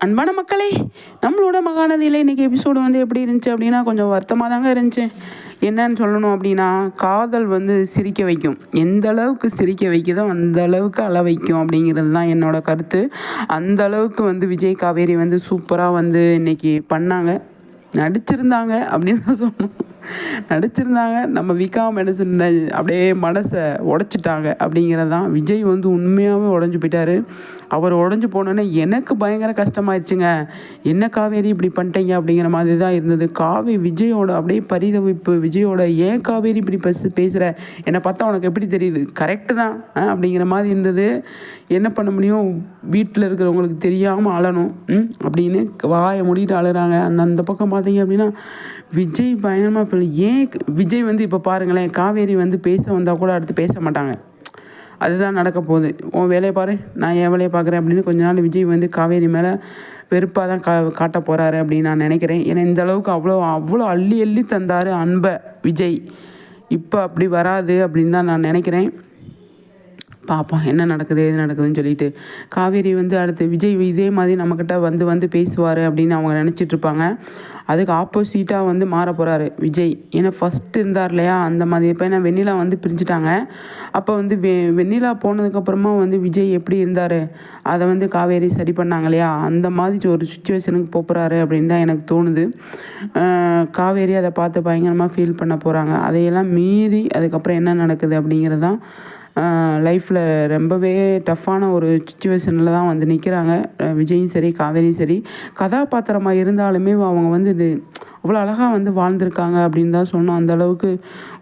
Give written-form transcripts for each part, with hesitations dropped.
அன்பான மக்களே, நம்மளோட மகாநதியில் இன்றைக்கி எபிசோடு வந்து எப்படி இருந்துச்சு அப்படின்னா கொஞ்சம் வருத்தமாக தாங்க இருந்துச்சு. என்னன்னு சொல்லணும் அப்படின்னா, காதல் வந்து சிரிக்க வைக்கும். எந்த அளவுக்கு சிரிக்க வைக்குதோ அந்த அளவுக்கு அழ வைக்கும் அப்படிங்கிறது தான் என்னோட கருத்து. அந்த அளவுக்கு வந்து விஜய் காவேரி வந்து சூப்பராக வந்து இன்றைக்கி பண்ணாங்க, நடிச்சிருந்தாங்க அப்படின்னு தான் சொல்லணும். நடிச்சிருந்தாங்க. நம்ம விகா மெடிசன் அப்படியே மனசை உடச்சிட்டாங்க அப்படிங்கிறது தான். விஜய் வந்து உண்மையாகவே உடஞ்சி போயிட்டார். அவர் உடஞ்சி போனோன்னே எனக்கு பயங்கர கஷ்டமாயிடுச்சுங்க. என்ன காவேரி இப்படி பண்ணிட்டீங்க அப்படிங்கிற மாதிரி தான் இருந்தது. விஜயோட அப்படியே பரிதவிப்பு, விஜயோட ஏன் காவேரி இப்படி பேசுகிற, என்னை பார்த்தா உனக்கு எப்படி தெரியுது, கரெக்டு தான் அப்படிங்கிற மாதிரி இருந்தது. என்ன பண்ண முடியும், வீட்டில் இருக்கிறவங்களுக்கு தெரியாமல் அழணும் அப்படின்னு வாயை மூடிட்டு அழுகிறாங்க. அந்த பக்கம் பார்த்தீங்க அப்படின்னா விஜய் பயங்கரமாக ஏன் விஜய் வந்து இப்போ பாருங்களேன், காவேரி வந்து பேச வந்தால் கூட அடுத்து பேச மாட்டாங்க. அதுதான் நடக்க போகுது. உன் வேலையை பாரு, நான் என் வேலையை பார்க்குறேன் அப்படின்னு கொஞ்ச நாள் விஜய் வந்து காவேரி மேலே வெறுப்பாக தான் காட்ட போகிறாரு அப்படின்னு நான் நினைக்கிறேன். ஏன்னா இந்த அளவுக்கு அவ்வளோ அள்ளி அள்ளி தந்தார் அன்பை விஜய். இப்போ அப்படி வராது அப்படின்னு தான் நான் நினைக்கிறேன். பார்ப்போம் என்ன நடக்குது எது நடக்குதுன்னு சொல்லிட்டு. காவேரி வந்து அடுத்து விஜய் இதே மாதிரி நம்மக்கிட்ட வந்து பேசுவார் அப்படின்னு அவங்க நினச்சிட்ருப்பாங்க. அதுக்கு ஆப்போசிட்டாக வந்து மாற போகிறாரு விஜய். ஏன்னா ஃபஸ்ட்டு இருந்தார் இல்லையா, அந்த மாதிரி. இப்போ ஏன்னா வெண்ணிலா வந்து பிரிஞ்சுட்டாங்க. அப்போ வந்து வெண்ணிலா போனதுக்கப்புறமா வந்து விஜய் எப்படி இருந்தார், அதை வந்து காவேரி சரி பண்ணாங்க இல்லையா, அந்த மாதிரி ஒரு சுச்சுவேஷனுக்கு போகிறாரு அப்படின்னு தான் எனக்கு தோணுது. காவேரி அதை பார்த்து பயங்கரமாக ஃபீல் பண்ண போகிறாங்க. அதையெல்லாம் மீறி அதுக்கப்புறம் என்ன நடக்குது அப்படிங்கிறது தான் லைஃப்பில் ரொம்பவே டஃப்பான ஒரு சுச்சுவேஷனில் தான் வந்து நிற்கிறாங்க விஜயும் சரி காவேரியும் சரி. கதாபாத்திரமாக இருந்தாலுமே அவங்க வந்து அவ்வளோ அழகாக வந்து வாழ்ந்திருக்காங்க அப்படின்னு தான் சொன்னோம். அந்தளவுக்கு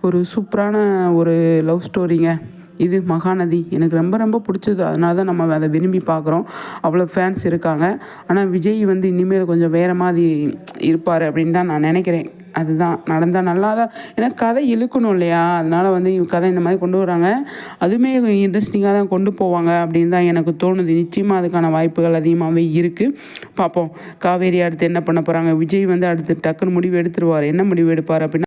ஒரு சூப்பரான ஒரு லவ் ஸ்டோரிங்க இது மகாநதி. எனக்கு ரொம்ப ரொம்ப பிடிச்சது. அதனால தான் நம்ம அதை விரும்பி பார்க்குறோம். அவ்வளோ ஃபேன்ஸ் இருக்காங்க. ஆனால் விஜய் வந்து இனிமேல் கொஞ்சம் வேறு மாதிரி இருப்பார் அப்படின்னு தான் நான் நினைக்கிறேன். அதுதான் நடந்தால் நல்லா தான். ஏன்னா கதை இழுக்கணும் இல்லையா, அதனால் வந்து கதை இந்த மாதிரி கொண்டு வராங்க. அதுவுமே இன்ட்ரெஸ்டிங்காக தான் கொண்டு போவாங்க அப்படின்னு தான் எனக்கு தோணுது. நிச்சயமாக அதுக்கான வாய்ப்புகள் அதிகமாகவே இருக்குது. பார்ப்போம் காவேரி அடுத்து என்ன பண்ண போகிறாங்க. விஜய் வந்து அடுத்து டக்குன்னு முடிவு எடுத்துருவார். என்ன முடிவு எடுப்பார் அப்படின்னா